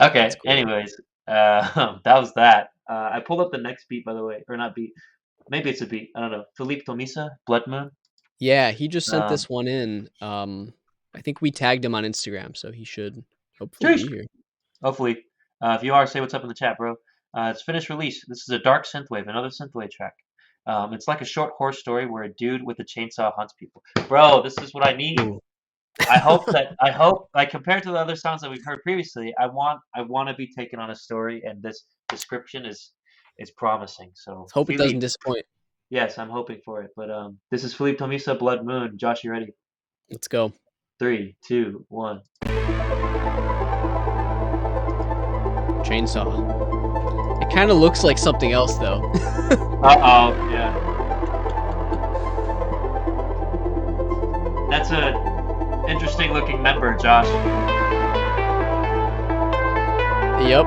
Okay. That's cool. Anyways, that was that. I pulled up the next beat, by the way, or not beat. Maybe it's a beat. I don't know. Filip Tomisa, Blood Moon. Yeah, he just sent Um, this one in. I think we tagged him on Instagram, so he should hopefully Sheesh. be here. Hopefully, if you are, say what's up in the chat, bro. It's finished release. This is a dark synthwave, another synthwave track. It's like a short horror story where a dude with a chainsaw hunts people. Bro, this is what I need. Ooh. I hope like compared to the other songs that we've heard previously, I want to be taken on a story, and this description is promising. So Hope it Philippe, doesn't disappoint. yes, I'm hoping for it. But this is Philippe Tomisa, Blood Moon. Josh, you ready? Let's go. 3, 2, 1. Chainsaw. It kind of looks like something else, though. Uh-oh, yeah. That's a interesting looking member, Josh. Yep.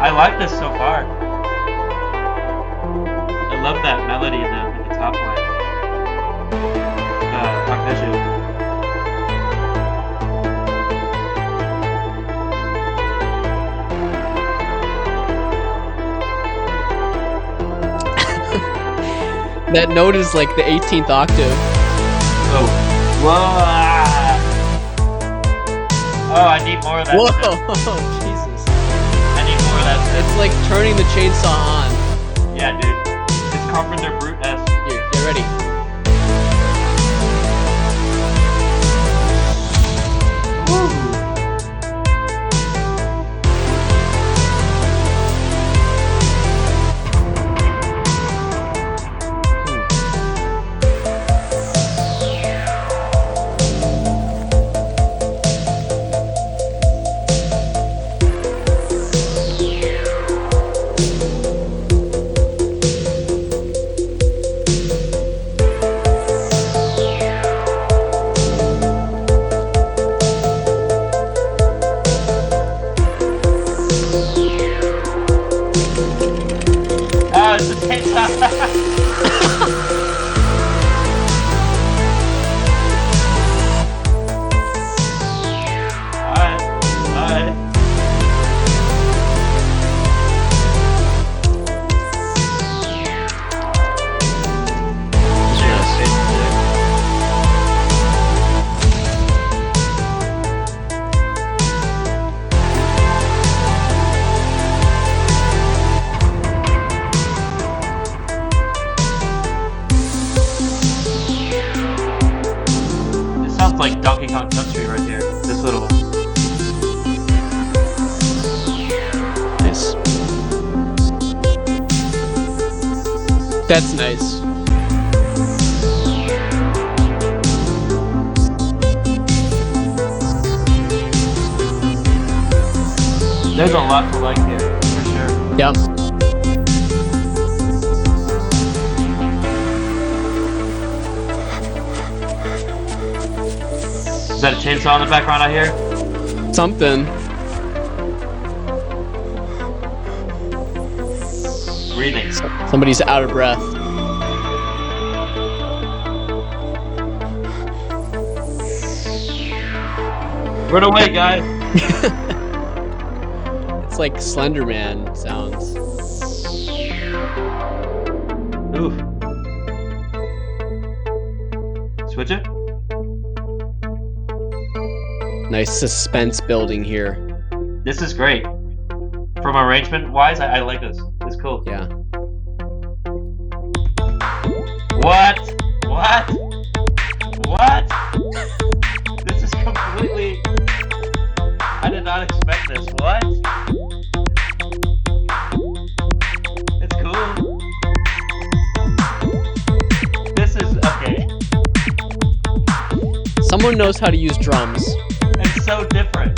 I like this so far. I love that melody in the top line. Arpeggio. That note is like the 18th octave. Oh. Whoa. Oh, I need more of that. Whoa, shit. Jesus. I need more of that. Shit. It's like turning the chainsaw on. Yeah, dude. It's Carpenter Brute-esque. Here, get ready. Woo. Oh, it's a chainsaw. Alright, alright. This sounds like Donkey Kong Country right here. This little. Nice. That's nice. There's a lot to like here, for sure. Yeah. Is that a chainsaw in the background I hear? Something. Breathing. Somebody's out of breath. Run away, guys. It's like Slender Man sounds. Oof. Switch it? Nice suspense building here. This is great. From arrangement wise, I like this. It's cool. Yeah. What? What? What? This is completely. I did not expect this. What? It's cool. This is okay. Someone knows how to use drums. It's so different.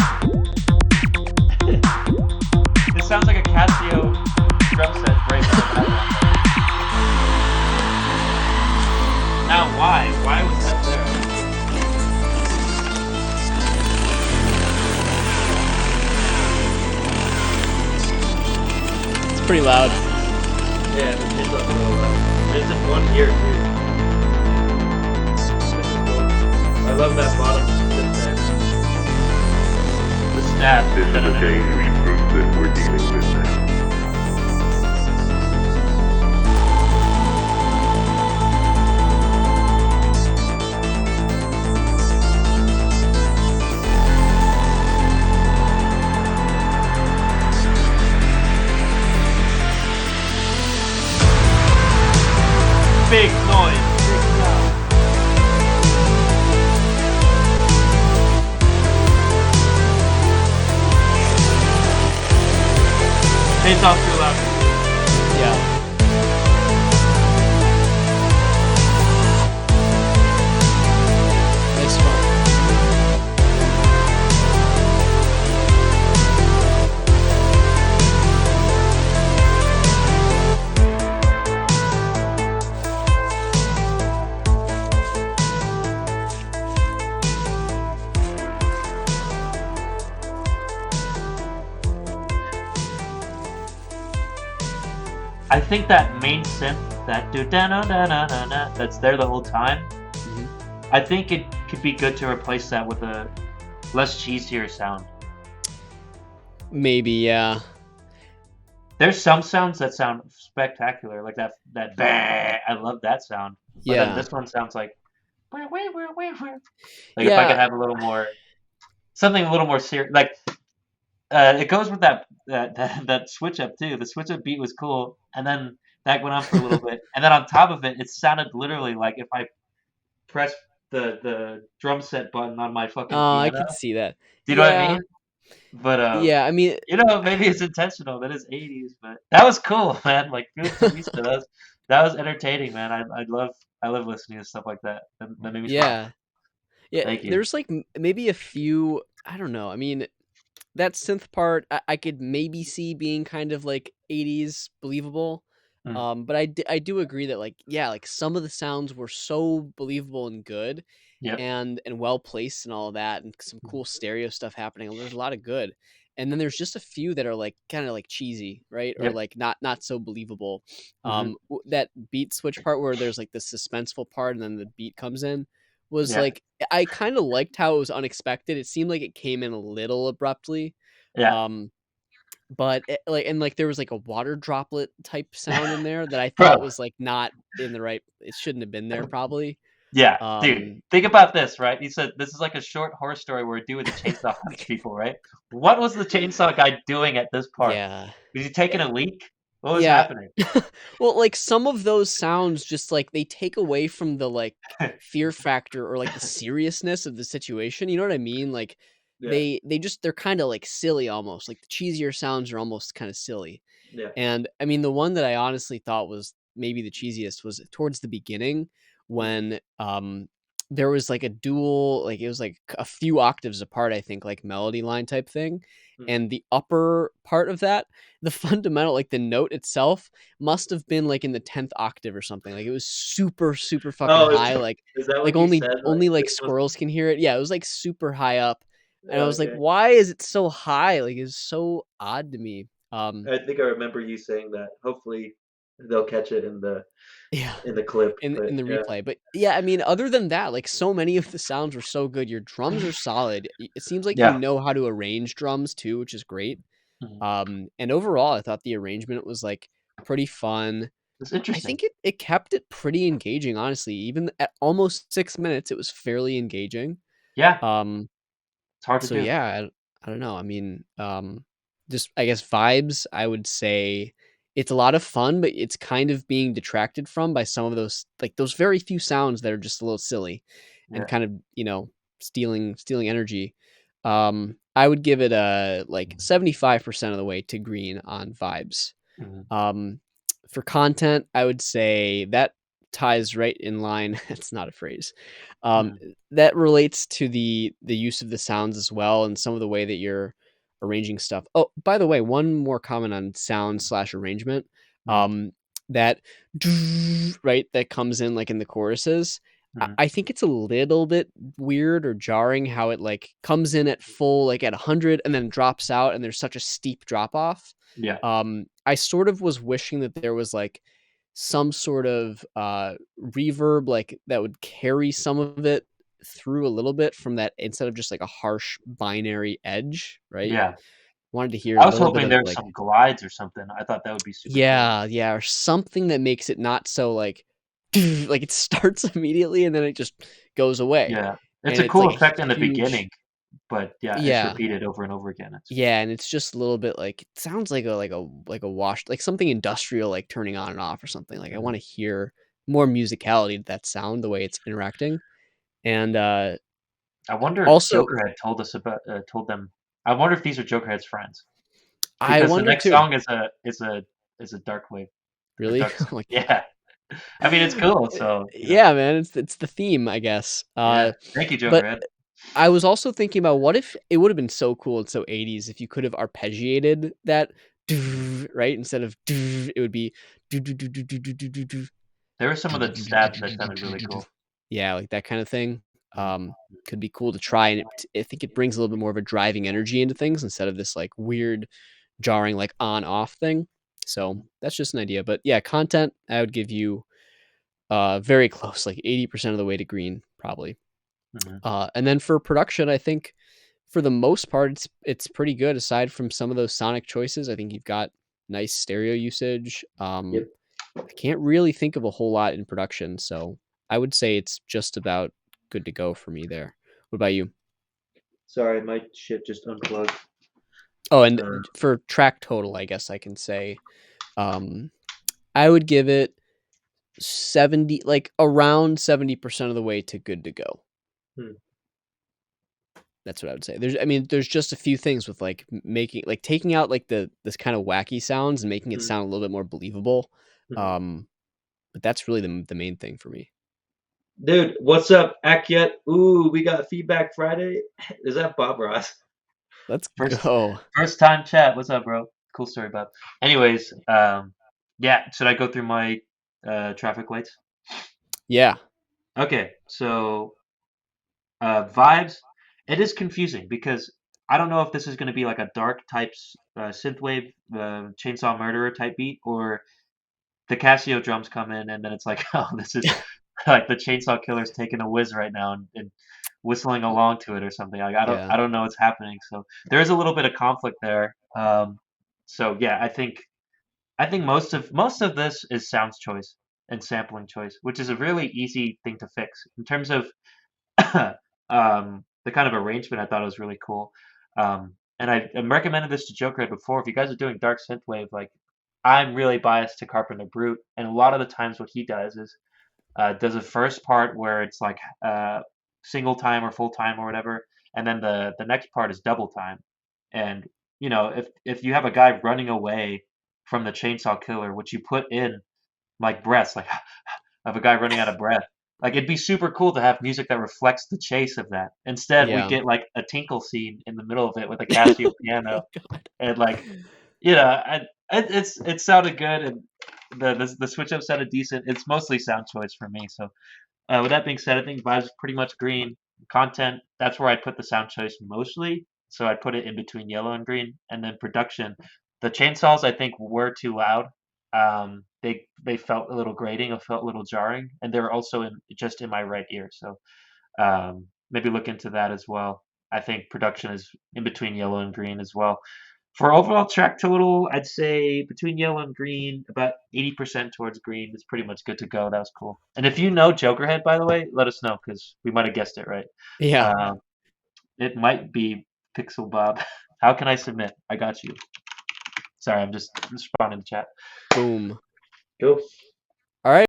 This sounds like a Casio drum set right now. Now why? Why was that there? It's pretty loud. Yeah, the pitch up a little loud. There's just one here too. This is cool. I love that bottom. Tap. This is the dangerous group that we're dealing with now. Big noise. Big sound. Chainsaw's too loud. Yeah. Nice fun. I think that main synth, that do da na na na na na, that's there the whole time. Mhm. I think it could be good to replace that with a less cheesier sound. Maybe, yeah. There's some sounds that sound spectacular, like that bah, I love that sound. But then Yeah. this one sounds like wah, wah, wah, wah, wah. Like if I could Yeah. have a little more something a little more serious, like it goes with that switch up too. The switch up beat was cool, and then that went on for a little bit, and then on top of it, it sounded literally like if I pressed the drum set button on my fucking Oh, I piano. could see that. Do you know what I Yeah. mean? But Yeah, I mean, you know, maybe it's intentional. That is '80s, but that was cool, man. Like Filip Tomisa, that was entertaining, man. I love listening to stuff like that. That made me smile. yeah. Yeah, Thank you. there's, like, maybe a few I don't know, I mean, that synth part, I could maybe see being kind of, like, 80s believable, Mm, but I do agree that, like, yeah, like, some of the sounds were so believable and good, yep. and well placed and all of that, and some Mm, cool stereo stuff happening. There's a lot of good, and then there's just a few that are like kind of like cheesy, right? Or yep. like not so believable. Hmm. That beat switch part where there's like the suspenseful part and then the beat comes in was Yeah. like I kind of liked how it was unexpected. It seemed like it came in a little abruptly. Yeah. Um, but like there was like a water droplet type sound in there that I thought Bro. was like not in the right. It shouldn't have been there probably. Yeah, dude. Um, Think about this, right? He said this is like a short horror story where a dude with a chainsaw hunts people, right? What was the chainsaw guy doing at this part? yeah. Was he taking a leak? What was Yeah. happening? Well, like, some of those sounds just, like, they take away from the, like, fear factor or, like, the seriousness of the situation, you know what I mean? Like, Yeah. they're kinda, like, silly almost, like, the cheesier sounds are almost kinda silly. Yeah. And, I mean, the one that I honestly thought was maybe the cheesiest was towards the beginning Mm, when, there was, like, a dual like, it was, like, a few octaves apart, I think, like, melody line type thing, mm. and the upper part of that, the fundamental like, the note itself must have been, like, in the 10th octave or something, like, it was super, super fucking Oh, high, is that like, what he only said? Like only, like, this was squirrels can hear it. Yeah, it was, like, super high up, and I was like, okay. "Why is it so high?" Like, it's so odd to me. I think I remember you saying that. Hopefully they'll catch it Yeah, in the clip. But in the yeah. replay, but, yeah, I mean, other than that, like, so many of the sounds were so good, your drums are solid, it seems like you Yeah. know how to arrange drums too, which is great, Mhm. and overall, I thought the arrangement was, like, pretty fun. It's I interesting. think it kept it pretty engaging, honestly, even at almost 6 minutes, it was fairly engaging, Yeah, um it's hard to so do. yeah, I don't know. I mean, just I guess vibes, I would say it's a lot of fun, but it's kind of being detracted from by some of those like those very few sounds that are just a little silly and Yeah. kind of, stealing energy. I would give it a like 75% of the way to green on vibes. Mhm. Um, for content, I would say that ties right in line. It's not a phrase. Um, Mhm. that relates to the use of the sounds as well, and some of the way that you're arranging stuff. Oh, by the way, one more comment on sound slash arrangement. Mhm. Um, that right that comes in like in the choruses. Mhm. I think it's a little bit weird or jarring how it like comes in at full like at 100 and then drops out and there's such a steep drop off. Yeah. I sort of was wishing that there was like some sort of reverb like that would carry some of it through a little bit from that instead of just like a harsh binary edge, right? Yeah. Wanted to hear a I was little bit hoping of there's like some glides or something. I thought that would be super cool. yeah, or something that makes it not so like like it starts immediately and then it just goes away. Yeah. It's And a it's cool like a effect in the huge beginning, but yeah, it's yeah. repeated over and over again. It's Yeah, and it's just a little bit like it sounds like a wash like something industrial like turning on and off or something. Like I want Mhm. to hear more musicality to that sound, the way it's interacting. And I wonder if also Joker had told them. I wonder if these are Jokerhead's friends I because the wonder next too. song is a dark wave or Really? dark. Like Yeah. I mean, it's cool. So yeah, man, it's the theme, I guess. yeah. Thank you, But Jokerhead. I was also thinking about what if it would have been so cool and so 80s if you could have arpeggiated that right instead of it would be There were some of the stabs that sounded really cool. yeah, like that kind of thing. Mhm. Could be cool to try, and I think it brings a little bit more of a driving energy into things instead of this like weird jarring like on off thing. So that's just an idea, but yeah, content I would give you very close, like 80% of the way to green probably. Mhm. And then for production, I think for the most part it's pretty good aside from some of those sonic choices. I think you've got nice stereo usage. Yep. I can't really think of a whole lot in production, so I would say it's just about good to go for me there. What about you? Sorry, my shit just unplugged. Oh, and Uh, for track total, I guess I can say um I would give it 70, like around 70% of the way to good to go. hmm. That's what I would say. I mean, there's just a few things with like making, like taking out like this kind of wacky sounds and making it Mhm. sound a little bit more believable. Mhm. Um, but that's really the main thing for me. Dude, what's up, Akyet? Ooh, we got feedback Friday. Is that Bob Ross? Let's First go. first time chat. What's up, bro? Cool story, Bob. Anyways, yeah, should I go through my traffic lights? Yeah. Okay, so vibes. It is confusing because I don't know if this is going to be like a dark type synthwave chainsaw murderer type beat, or the Casio drums come in and then it's like, oh, this is like the chainsaw killer's taking a whiz right now and whistling along to it or something. Like Yeah. I don't know what's happening. So there is a little bit of conflict there. So yeah, I think most of this is sounds choice and sampling choice, which is a really easy thing to fix in terms of the kind of arrangement. I thought it was really cool. And I've recommended this to Jokerhead before. If you guys are doing dark synthwave, like I'm really biased to Carpenter Brute, and a lot of the times what he does a first part where it's like single time or full time or whatever, and then the next part is double time. And you know, if you have a guy running away from the chainsaw killer, which you put in like breaths, like of a guy running out of breath. Like it'd be super cool to have music that reflects the chase of that. Instead, we Yeah. get like a tinkle scene in the middle of it with a Casio piano, God. and like, you know, it sounded good, and the switch up sounded decent. It's mostly sound choice for me. So with that being said, I think vibes pretty much green. Content, that's where I'd put the sound choice mostly. So I'd put it in between yellow and green. And then production, the chainsaws I think were too loud. They felt a little grating, it felt a little jarring, and they were also just in my right ear. So maybe look into that as well. I think production is in between yellow and green as well. For overall track total, I'd say between yellow and green, about 80% towards green is pretty much good to go. That was cool. And if you know Jokerhead, by the way, let us know because we might have guessed it right. Yeah. Um, it might be Pixel Bob. How can I submit? I got you. Sorry, I'm just responding to chat. Boom. Cool. All right.